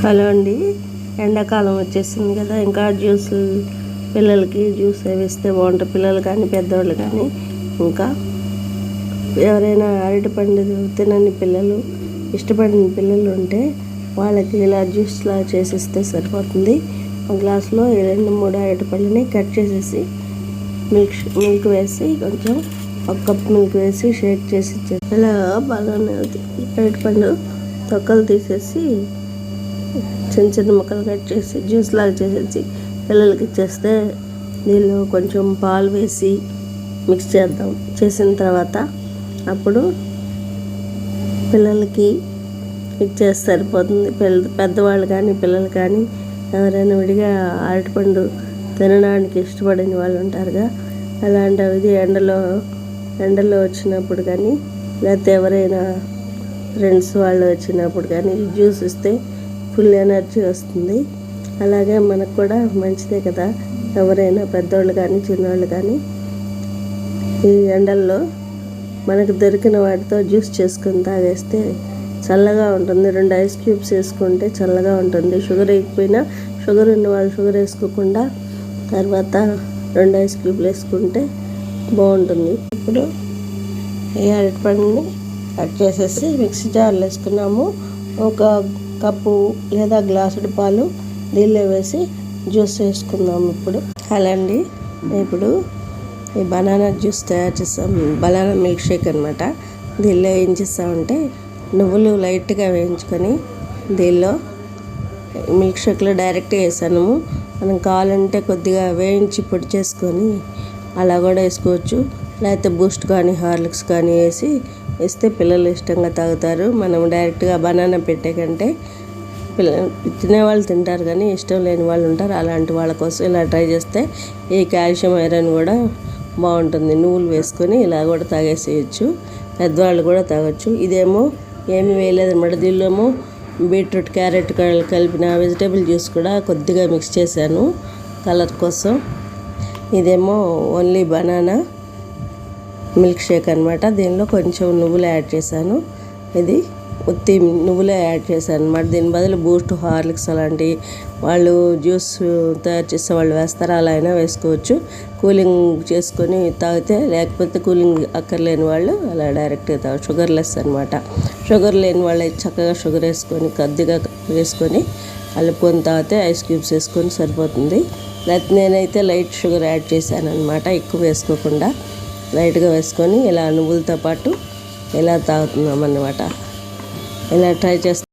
Hello అండి, ఎండాకాలం వచ్చేసింది కదా. ఇంకా జ్యూస్లు పిల్లలకి జ్యూస్ అవి ఇస్తే బాగుంటుంది. పిల్లలు కానీ పెద్దవాళ్ళు కానీ ఇంకా ఎవరైనా అరటిపండు తినని పిల్లలు, ఇష్టపడిన పిల్లలు ఉంటే వాళ్ళకి ఇలా జ్యూస్లా చేసిస్తే సరిపోతుంది. ఒక గ్లాసులో 2-3 అరటిపళ్ళని కట్ చేసేసి మిల్క్ వేసి కొంచెం ఒక కప్ మిల్క్ వేసి షేక్ చేసి ఇలా బాగానే అరటిపండు తొక్కలు తీసేసి చిన్న చిన్న ముక్కలు కట్ చేసి జ్యూస్ లాగా చేసేసి పిల్లలకి ఇచ్చేస్తే దీనిలో కొంచెం పాలు వేసి మిక్స్ చేద్దాం. చేసిన తర్వాత అప్పుడు పిల్లలకి ఇచ్చేస్తే సరిపోతుంది. పెద్దవాళ్ళు కానీ పిల్లలు కానీ ఎవరైనా విడిగా అరటిపండు తినడానికి ఇష్టపడని వాళ్ళు ఉంటారుగా, అలాంటివి ఎండలో వచ్చినప్పుడు కానీ లేకపోతే ఎవరైనా ఫ్రెండ్స్ వాళ్ళు వచ్చినప్పుడు కానీ జ్యూస్ ఇస్తే ఫుల్ ఎనర్జీ వస్తుంది. అలాగే మనకు కూడా మంచిదే కదా. ఎవరైనా పెద్దవాళ్ళు కానీ చిన్నవాళ్ళు కానీ ఈ ఎండల్లో మనకు దొరికిన వాటితో జ్యూస్ చేసుకుని తాగేస్తే చల్లగా ఉంటుంది. 2 ఐస్ క్యూబ్స్ వేసుకుంటే చల్లగా ఉంటుంది. షుగర్ వేయకపోయినా, షుగర్ ఉన్న వాళ్ళు షుగర్ వేసుకోకుండా తర్వాత 2 ఐస్ క్యూబ్లు వేసుకుంటే బాగుంటుంది. ఇప్పుడు ఈ అరటిపండుని కట్ చేసేసి మిక్సీ జార్లో వేసుకున్నాము. ఒక కప్పు లేదా గ్లాసుడు పాలు దీనిలో వేసి జ్యూస్ వేసుకుందాము. అలా అండి, ఇప్పుడు ఈ బనానా జ్యూస్ తయారు చేస్తాం. బనానా మిల్క్ షేక్ అనమాట. దీనిలో ఏం చేస్తామంటే నువ్వులు లైట్గా వేయించుకొని దీనిలో మిల్క్ షేక్లో డైరెక్ట్గా వేసాను. మనం కావాలంటే కొద్దిగా వేయించి పొడి చేసుకొని అలా కూడా వేసుకోవచ్చు. లేకపోతే బూస్ట్ కానీ హార్లిక్స్ కానీ వేస్తే పిల్లలు ఇష్టంగా తాగుతారు. మనం డైరెక్ట్గా బనానా పెట్టే కంటే తినేవాళ్ళు తింటారు కానీ ఇష్టం లేని వాళ్ళు ఉంటారు. అలాంటి వాళ్ళ కోసం ఇలా ట్రై చేస్తే ఈ కాల్షియం ఐరన్ కూడా బాగుంటుంది. నువ్వులు వేసుకొని ఇలా కూడా తాగేసేయచ్చు. పెద్దవాళ్ళు కూడా తాగొచ్చు. ఇదేమో ఏమీ వేయలేదన్నమాట. దీనిలోమో బీట్రూట్, క్యారెట్ కలిపిన వెజిటేబుల్ జ్యూస్ కూడా కొద్దిగా మిక్స్ చేశాను కలర్ కోసం. ఇదేమో ఓన్లీ బనానా మిల్క్ షేక్ అనమాట. దీనిలో కొంచెం నువ్వులు యాడ్ చేశాను. ఇది ఉత్తి నువ్వులే యాడ్ చేశాను అనమాట. దీని బదులు బూస్ట్, హార్లిక్స్ అలాంటి వాళ్ళు జ్యూస్ తయారు చేసే వాళ్ళు వేస్తారు. అలా అయినా వేసుకోవచ్చు. కూలింగ్ చేసుకొని తాగితే, లేకపోతే కూలింగ్ అక్కర్లేని వాళ్ళు అలా డైరెక్ట్గా తాగచ్చు. షుగర్ లెస్ అనమాట. షుగర్ లేని వాళ్ళు చక్కగా షుగర్ వేసుకొని కొద్దిగా వేసుకొని కలుపుకొని తాగితే ఐస్ క్యూబ్స్ వేసుకొని సరిపోతుంది. లేకపోతే నేనైతే లైట్ షుగర్ యాడ్ చేశాను అనమాట. ఎక్కువ వేసుకోకుండా లైట్గా వేసుకొని ఇలా నువ్వులతో పాటు ఇలా తాగుతున్నాం అన్నమాట. ఇలా ట్రై చేస్తాం.